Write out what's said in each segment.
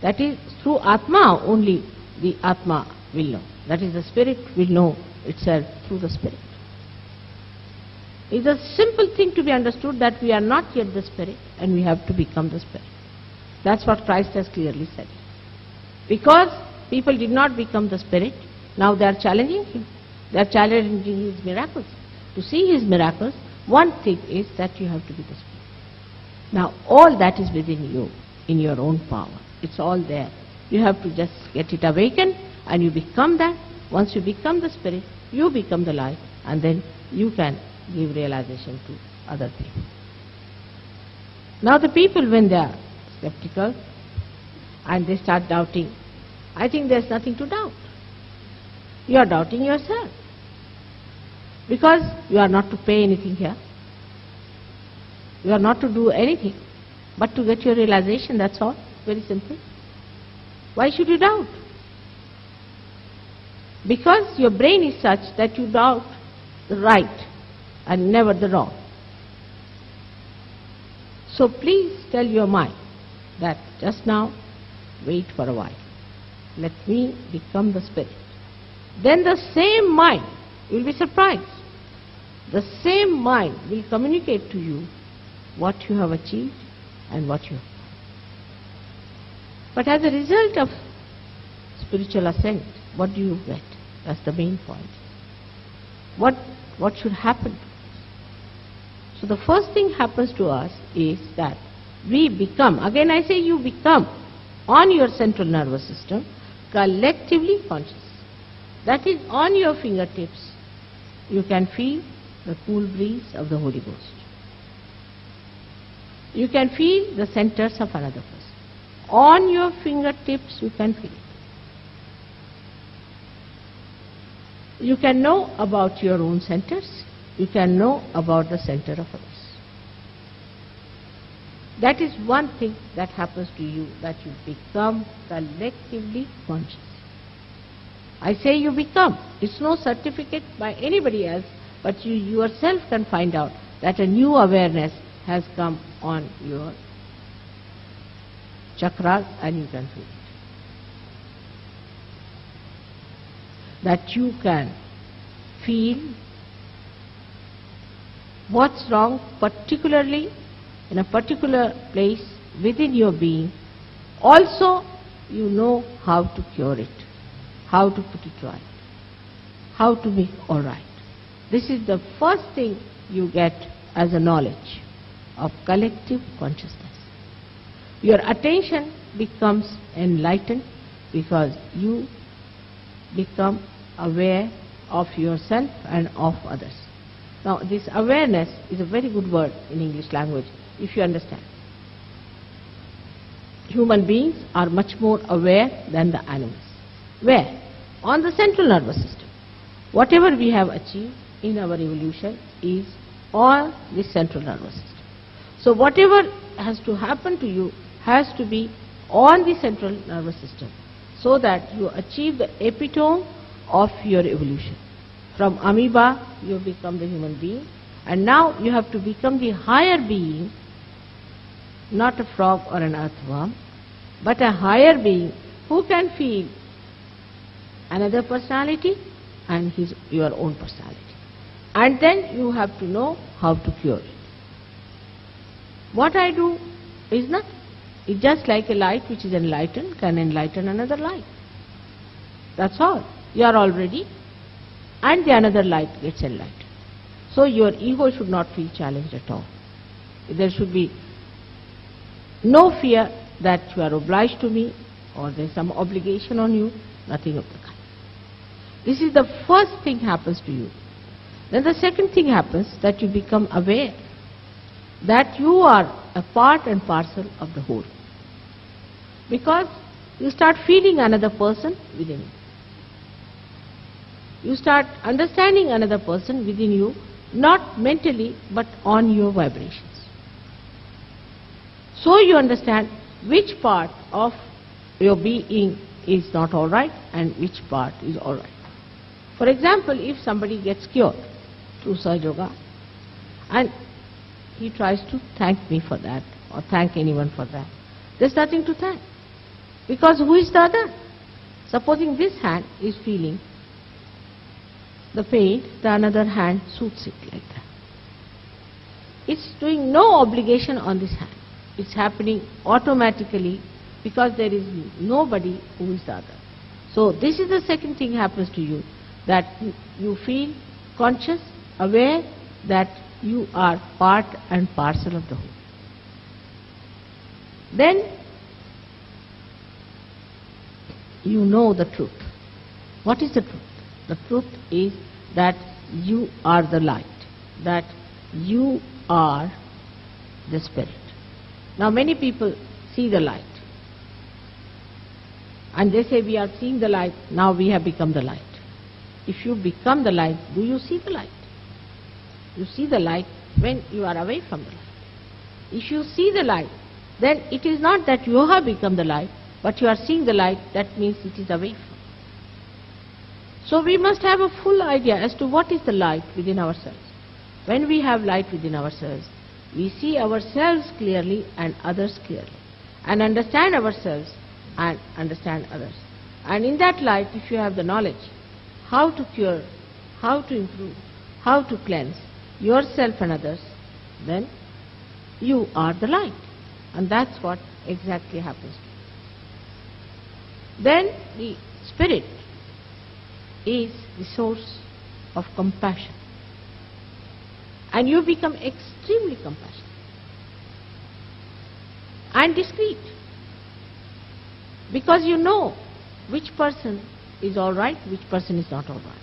That is, through Atma only the Atma will know. That is, the spirit will know itself through the spirit. It is a simple thing to be understood that we are not yet the spirit and we have to become the spirit. That's what Christ has clearly said. Because people did not become the spirit, now they are challenging him. They are challenging his miracles. To see his miracles, one thing is that you have to be the spirit. Now all that is within you, in your own power. It's all there. You have to just get it awakened and you become that. Once you become the spirit, you become the light, and then you can give realization to other people. Now the people, when they are skeptical and they start doubting, I think there's nothing to doubt. You are doubting yourself. Because you are not to pay anything here. You are not to do anything but to get your realization, that's all. Very simple. Why should you doubt? Because your brain is such that you doubt the right and never the wrong. So please tell your mind that just now, wait for a while. Let me become the spirit. Then the same mind, you will be surprised. The same mind will communicate to you what you have achieved and what you have done. But as a result of spiritual ascent, what do you get? That's the main point. What should happen? So the first thing happens to us is that we become, again I say you become, on your central nervous system, collectively conscious. That is, on your fingertips, you can feel the cool breeze of the Holy Ghost. You can feel the centers of another person. On your fingertips, you can feel it. You can know about your own centers. You can know about the center of others. That is one thing that happens to you, that you become collectively conscious. I say you become. It's no certificate by anybody else, but you yourself can find out that a new awareness has come on your chakras and you can feel it. That you can feel what's wrong, particularly in a particular place within your being. Also, you know how to cure it, how to put it right, how to make all right. This is the first thing you get as a knowledge of collective consciousness. Your attention becomes enlightened because you become aware of yourself and of others. Now, this awareness is a very good word in English language, if you understand. Human beings are much more aware than the animals. Where? On the central nervous system. Whatever we have achieved in our evolution is on the central nervous system. So whatever has to happen to you has to be on the central nervous system, so that you achieve the epitome of your evolution. From amoeba, you become the human being, and now you have to become the higher being, not a frog or an earthworm, but a higher being who can feel another personality and your own personality. And then you have to know how to cure it. What I do is nothing. It's just like a light which is enlightened can enlighten another light. That's all. You are all ready, and the another light gets enlightened. So your ego should not feel challenged at all. There should be no fear that you are obliged to me or there is some obligation on you, nothing of the kind. This is the first thing happens to you. Then the second thing happens, that you become aware that you are a part and parcel of the whole. Because you start feeling another person within you. You start understanding another person within you, not mentally, but on your vibrations. So you understand which part of your being is not all right and which part is all right. For example, if somebody gets cured through Sahaja Yoga and he tries to thank me for that or thank anyone for that, there's nothing to thank. Because who is the other? Supposing this hand is feeling the pain, the another hand soothes it like that. It's doing no obligation on this hand. It's happening automatically because there is nobody who is the other. So this is the second thing happens to you, that you feel conscious, aware that you are part and parcel of the whole. Then you know the truth. What is the truth? The truth is that you are the light, that you are the spirit. Now many people see the light and they say, we are seeing the light, now we have become the light. If you become the light, do you see the light? You see the light when you are away from the light. If you see the light, then it is not that you have become the light, but you are seeing the light, that means it is away from. So we must have a full idea as to what is the light within ourselves. When we have light within ourselves, we see ourselves clearly and others clearly, and understand ourselves and understand others. And in that light, if you have the knowledge how to cure, how to improve, how to cleanse yourself and others, then you are the light. And that's what exactly happens to you. Then the spirit is the source of compassion. And you become extremely compassionate and discreet, because you know which person is all right, which person is not all right.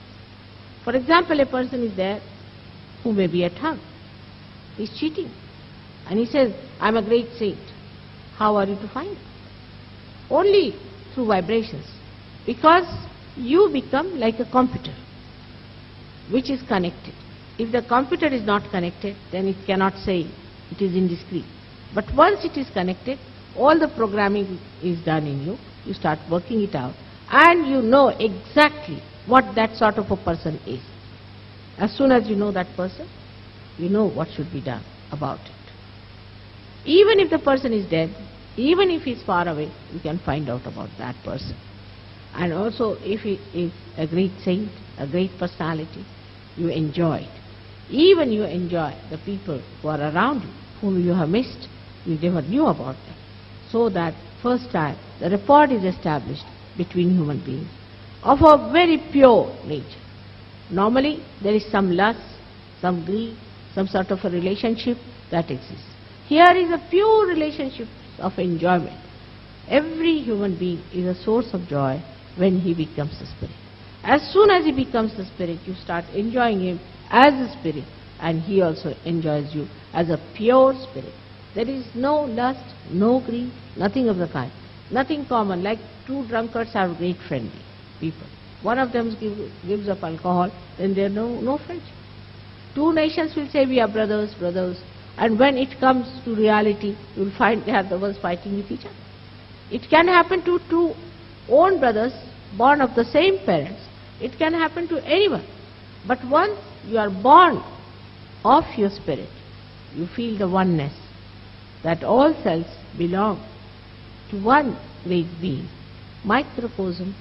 For example, a person is there who may be a thug. He's cheating. And he says, I'm a great saint. How are you to find it? Only through vibrations. Because you become like a computer which is connected. If the computer is not connected, then it cannot say it is indiscreet. But once it is connected, all the programming is done in you. You start working it out, and you know exactly what that sort of a person is. As soon as you know that person, you know what should be done about it. Even if the person is dead, even if he is far away, you can find out about that person. And also, if he is a great saint, a great personality, you enjoy it. Even you enjoy the people who are around you, whom you have missed, you never knew about them. So that first time the rapport is established between human beings of a very pure nature. Normally there is some lust, some greed, some sort of a relationship that exists. Here is a pure relationship of enjoyment. Every human being is a source of joy when he becomes the spirit. As soon as he becomes the spirit, you start enjoying him as a spirit, and he also enjoys you as a pure spirit. There is no lust, no greed, nothing of the kind. Nothing common, like two drunkards are great friendly people. One of them gives up alcohol, then there is no friendship. Two nations will say we are brothers, brothers, and when it comes to reality, you will find they are the ones fighting with each other. It can happen to two own brothers born of the same parents. It can happen to anyone. But once you are born of your spirit, you feel the oneness, that all cells belong to one great being. Microcosm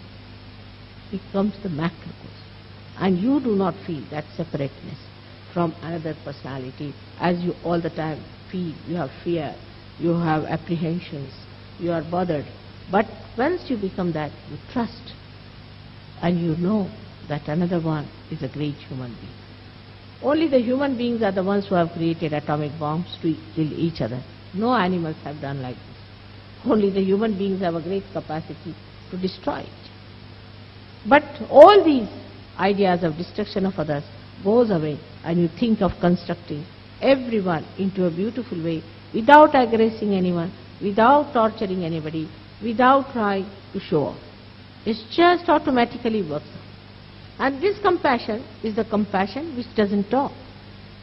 becomes the macrocosm, and you do not feel that separateness from another personality, as you all the time feel. You have fear, you have apprehensions, you are bothered. But once you become that, you trust, and you know that another one is a great human being. Only the human beings are the ones who have created atomic bombs to kill each other. No animals have done like this. Only the human beings have a great capacity to destroy it. But all these ideas of destruction of others goes away, and you think of constructing everyone into a beautiful way, without aggressing anyone, without torturing anybody, without trying to show off. It just automatically works out. And this compassion is the compassion which doesn't talk.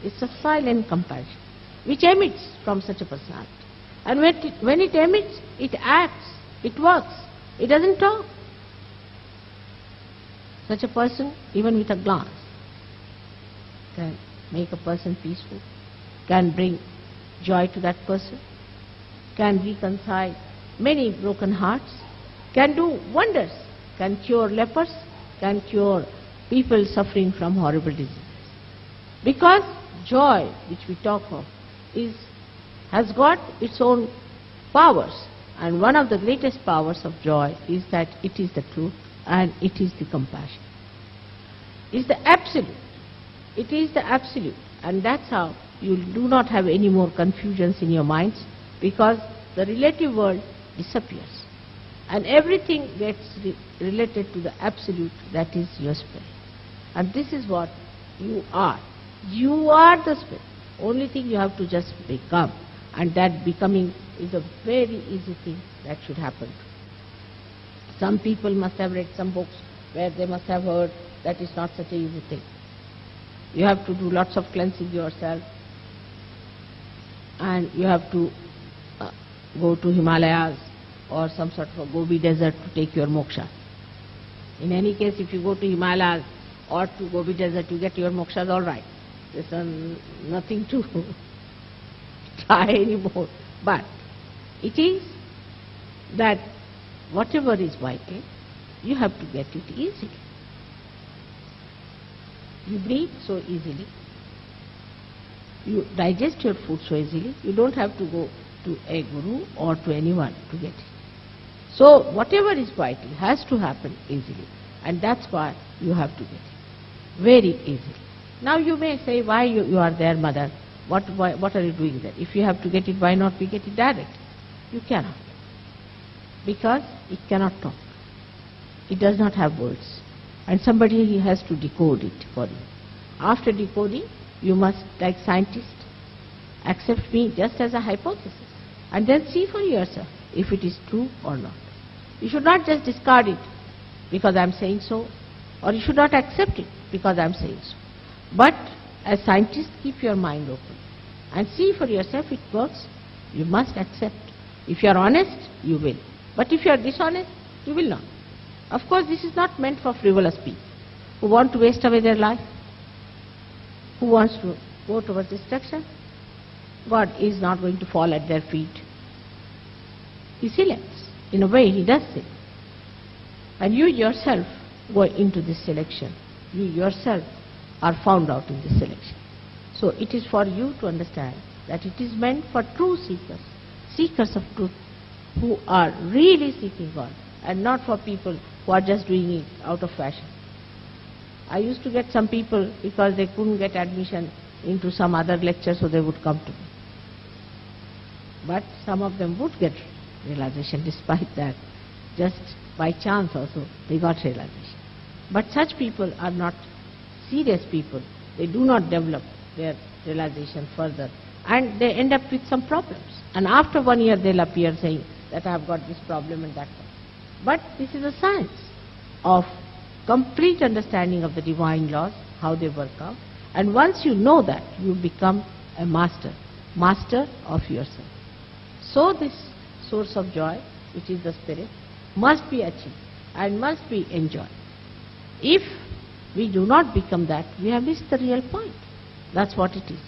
It's a silent compassion which emits from such a personality. And when it emits, it acts, it works, it doesn't talk. Such a person, even with a glance, can make a person peaceful, can bring joy to that person, can reconcile many broken hearts, can do wonders, can cure lepers, can cure people suffering from horrible diseases. Because joy, which we talk of, has got its own powers, and one of the greatest powers of joy is that it is the truth and it is the compassion. It's the absolute. It is the absolute, and that's how you do not have any more confusions in your minds, because the relative world disappears and everything gets related to the absolute, that is your spirit. And this is what you are. You are the spirit. Only thing you have to just become, and that becoming is a very easy thing that should happen. Some people must have read some books where they must have heard that is not such a easy thing. You have to do lots of cleansing yourself, and you have to go to Himalayas or some sort of a Gobi desert to take your moksha. In any case, if you go to Himalayas or to Gobi desert to get your moksha, all right. There's nothing to try anymore. But it is that whatever is vital, you have to get it easily. You breathe so easily. You digest your food so easily. You don't have to go to a guru or to anyone to get it. So whatever is vital has to happen easily, and that's why you have to get it very easily. Now you may say, why you are there, mother? What are you doing there? If you have to get it, why not we get it direct? You cannot, because it cannot talk. It does not have words, and somebody has to decode it for you. After decoding, you must, like scientists, accept me just as a hypothesis, and then see for yourself if it is true or not. You should not just discard it because I am saying so, or you should not accept it because I am saying so. But as scientists, keep your mind open and see for yourself it works. You must accept. If you are honest, you will. But if you are dishonest, you will not. Of course, this is not meant for frivolous people who want to waste away their life, who wants to go towards destruction. God is not going to fall at their feet. He selects. In a way, He does it. And you yourself go into this selection. You yourself are found out in this selection. So it is for you to understand that it is meant for true seekers, seekers of truth, who are really seeking God, and not for people who are just doing it out of fashion. I used to get some people because they couldn't get admission into some other lecture, so they would come to me. But some of them would get realization despite that. Just by chance also they got realization. But such people are not serious people. They do not develop their realization further, and they end up with some problems. And after 1 year they'll appear saying that I have got this problem and that one. But this is a science of complete understanding of the divine laws, how they work out. And once you know that, you become a master, master of yourself. So this source of joy, which is the spirit, must be achieved and must be enjoyed. If we do not become that, we have missed the real point. That's what it is.